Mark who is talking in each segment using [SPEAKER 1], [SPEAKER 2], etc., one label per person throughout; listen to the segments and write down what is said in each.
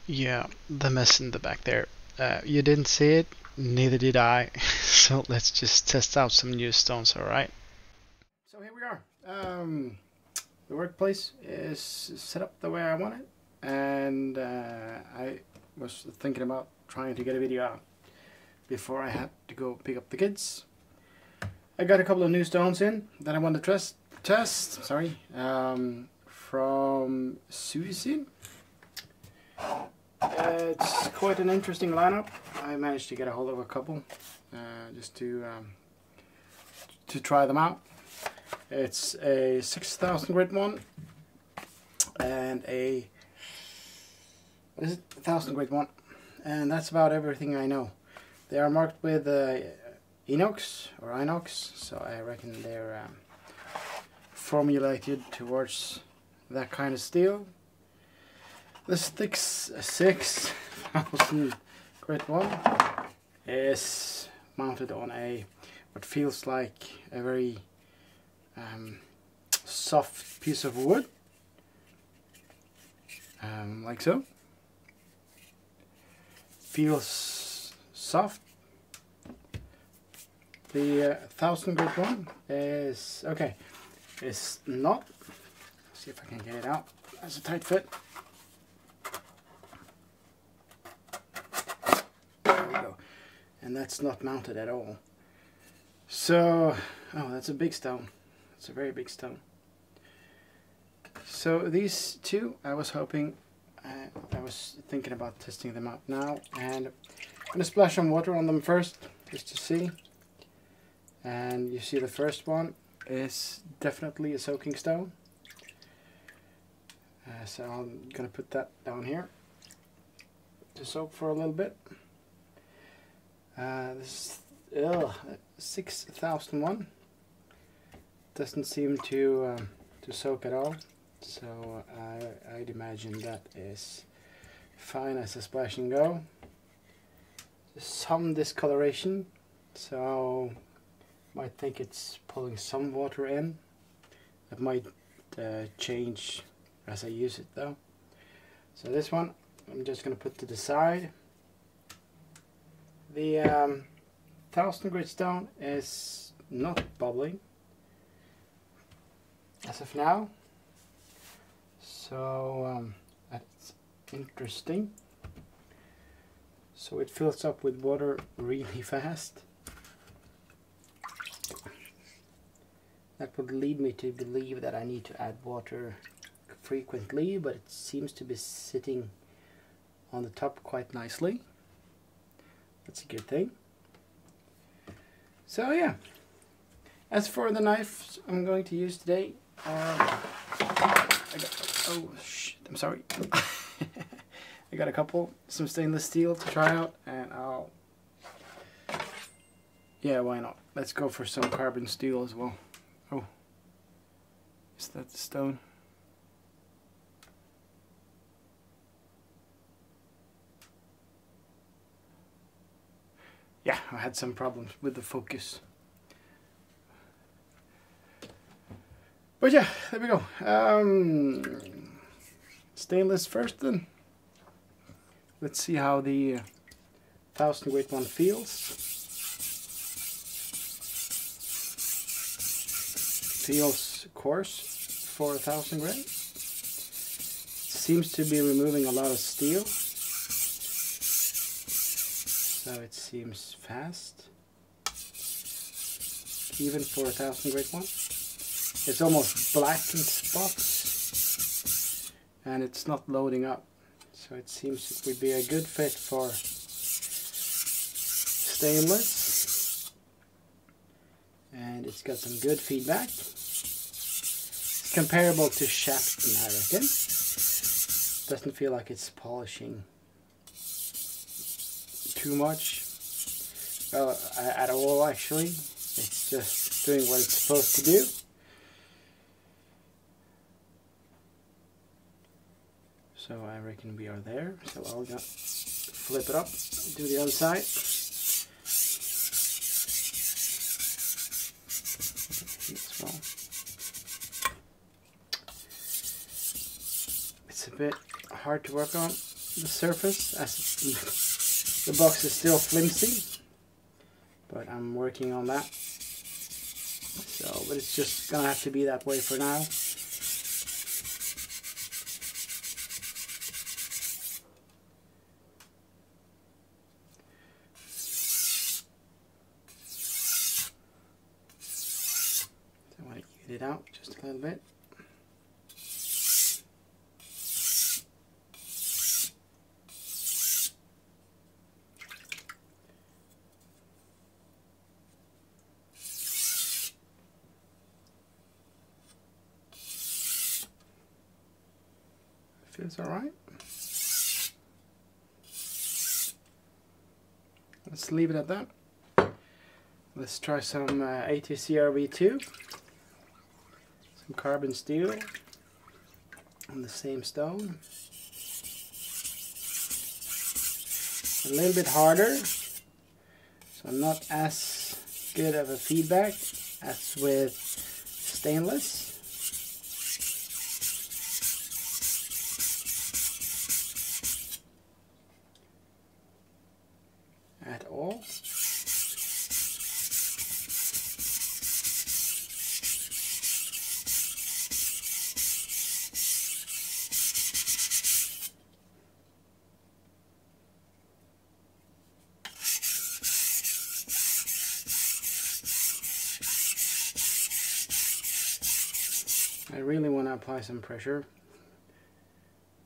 [SPEAKER 1] Yeah, the mess in the back there. You didn't see it, neither did I. So let's just test out some new stones, alright?
[SPEAKER 2] So here we are. The workplace is set up the way I want it, and I was thinking about trying to get a video out before I had to go pick up the kids. I got a couple of new stones in that I want to test. Sorry, from Suisin. It's quite an interesting lineup. I managed to get a hold of a couple just to try them out. It's a 6,000 grit one and a 1,000 grit one, and that's about everything I know. They are marked with INOX or INOX, so I reckon they're formulated towards that kind of steel. This 6,000 grit one is mounted on what feels like a very soft piece of wood, like so. Feels soft. The 1,000 grit one is okay. It's not. Let's see if I can get it out. That's a tight fit. There we go. And that's not mounted at all. So, oh, that's a big stone. It's a very big stone. So these two, I was thinking about testing them out now, and I'm going to splash some water on them first, just to see. And you see the first one is definitely a soaking stone. So I'm going to put that down here to soak for a little bit. This 6,001 doesn't seem to soak at all, so I'd imagine that is fine as a splash and go. Some discoloration, so might think it's pulling some water in. That might change as I use it though. So this one I'm just going to put to the side. The 1,000 grit stone is not bubbling as of now, so that's interesting. So it fills up with water really fast. That would lead me to believe that I need to add water frequently, but it seems to be sitting on the top quite nicely. That's a good thing. So yeah, as for the knives I'm going to use today, oh shit, I'm sorry. I got a couple, some stainless steel to try out, and yeah, why not? Let's go for some carbon steel as well. Oh, is that the stone? Yeah, I had some problems with the focus. But yeah, there we go. Stainless first then. Let's see how the 1,000 grit one feels. Feels coarse for 1,000 grit. Seems to be removing a lot of steel. So it seems fast, even for 1,000 grit one. It's almost black in spots, and it's not loading up. So it seems it would be a good fit for stainless, and it's got some good feedback. It's comparable to Shafton, I reckon. Doesn't feel like it's polishing too much at all, actually. It's just doing what it's supposed to do. So I reckon we are there. So I'll just flip it up, do the other side. As well. It's a bit hard to work on. the surface, as the box is still flimsy, but I'm working on that. So, but it's just gonna have to be that way for now. So I want to even it out just a little bit. Feels alright. Let's leave it at that. Let's try some ATCRV2, some carbon steel on the same stone. A little bit harder, so not as good of a feedback as with stainless. At all. I really want to apply some pressure,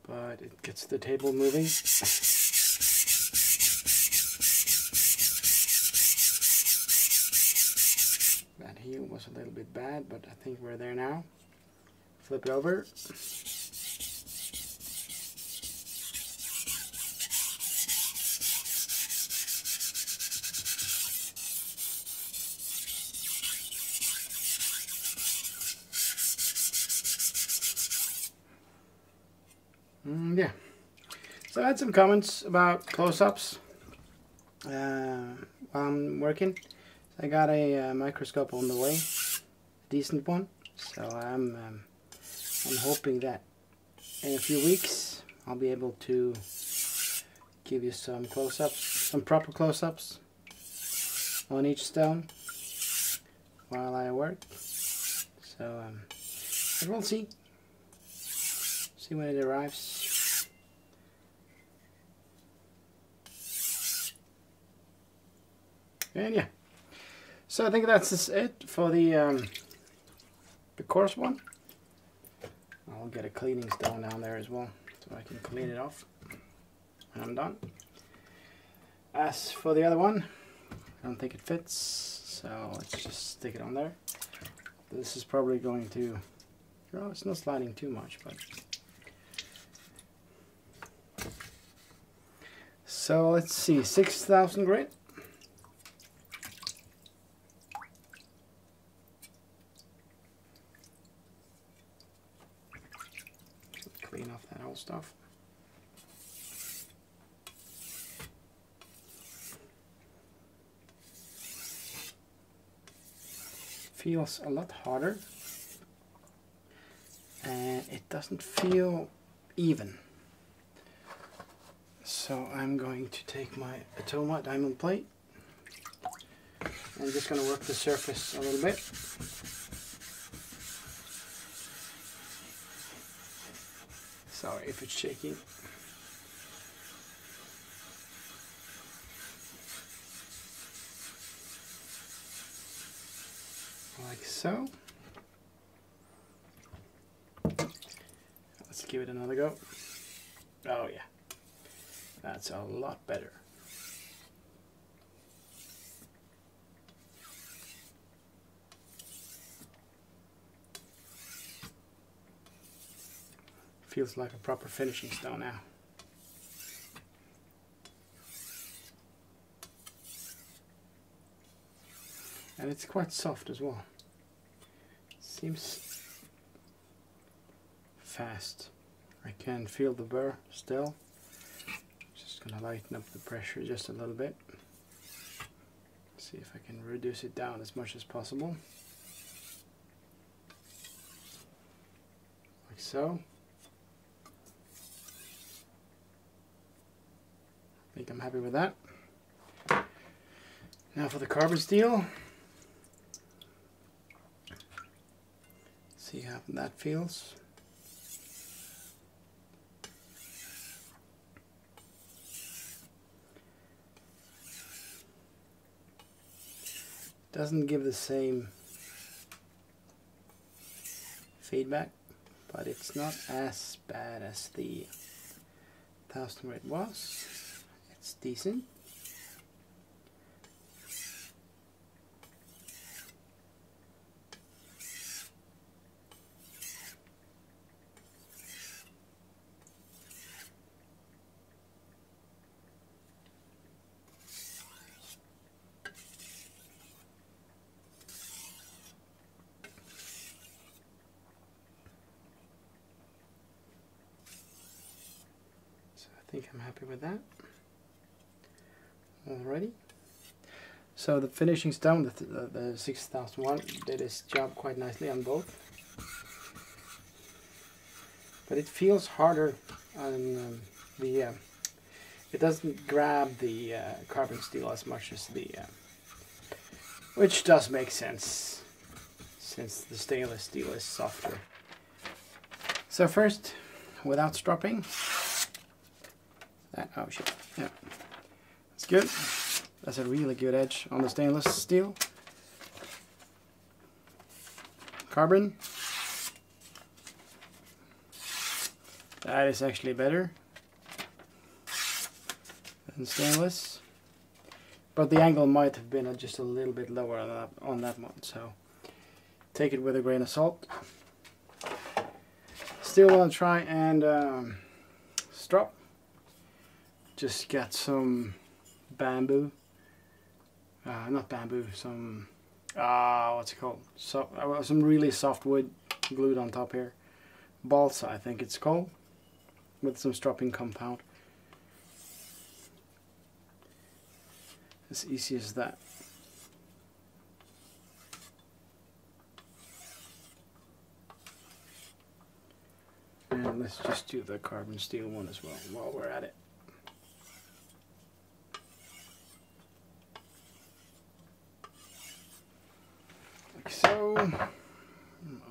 [SPEAKER 2] but it gets the table moving. That heel was a little bit bad, but I think we're there now. Flip it over. Yeah. So I had some comments about close-ups while I'm working. I got a microscope on the way, decent one. So I'm hoping that in a few weeks I'll be able to give you some close-ups, some proper close-ups on each stone while I work. So but we'll see. See when it arrives. And yeah. So I think that's it for the coarse one. I'll get a cleaning stone down there as well, so I can clean it off when I'm done. As for the other one, I don't think it fits, so let's just stick it on there. This is probably going to, well, it's not sliding too much, but. So let's see, 6,000 grit. Clean off that old stuff. Feels a lot harder, and it doesn't feel even. So I'm going to take my Atoma diamond plate. I'm just going to work the surface a little bit. Sorry if it's shaking. Like so. Let's give it another go. Oh yeah, that's a lot better. Feels like a proper finishing stone now. And it's quite soft as well. Seems fast. I can feel the burr still. Just gonna lighten up the pressure just a little bit. See if I can reduce it down as much as possible. Like so. think I'm happy with that. Now for the carbon steel. See how that feels. Doesn't give the same feedback, but it's not as bad as the 1000 grit was. It's decent. I think I'm happy with that already. So the finishing stone, the 6001, did its job quite nicely on both. But it feels harder on it doesn't grab the carbon steel as much as the, which does make sense since the stainless steel is softer. So first, without stropping. Oh shit, yeah, that's good. That's a really good edge on the stainless steel. Carbon. That is actually better than stainless. But the angle might have been just a little bit lower on that one, so take it with a grain of salt. Still want to try and strop. Just got some bamboo, not bamboo, some, what's it called? So, some really soft wood glued on top here. Balsa, I think it's called, with some stropping compound. As easy as that. And let's just do the carbon steel one as well while we're at it. So,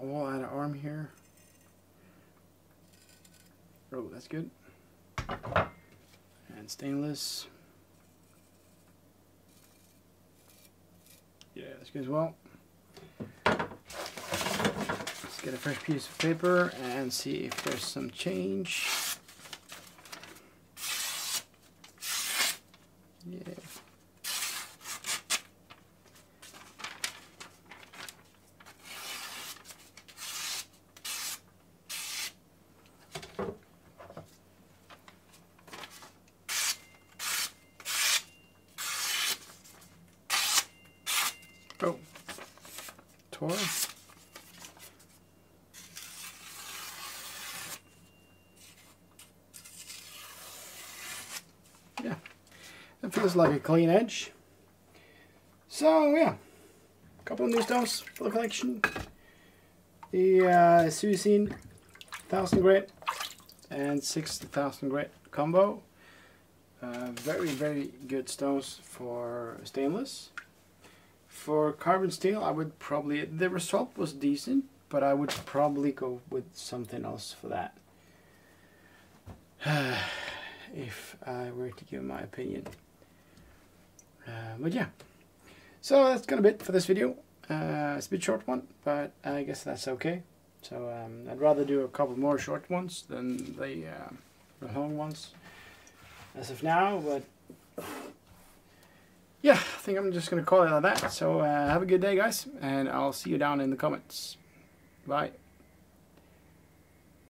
[SPEAKER 2] I'll add an arm here. Oh, that's good. And stainless. Yeah, that's good as well. Let's get a fresh piece of paper and see if there's some change. Yeah. Oh, tore. Yeah, it feels like a clean edge. So yeah, a couple of new stones for the collection. The Suisin 1000 grit and 6000 grit combo. Very good stones for stainless. For carbon steel, I would probably, the result was decent, but I would probably go with something else for that. If I were to give my opinion. But yeah. So that's gonna be it for this video. It's a bit short one, but I guess that's okay. So I'd rather do a couple more short ones than the long ones as of now, but yeah, I think I'm just going to call it like that. So have a good day, guys, and I'll see you down in the comments. Bye.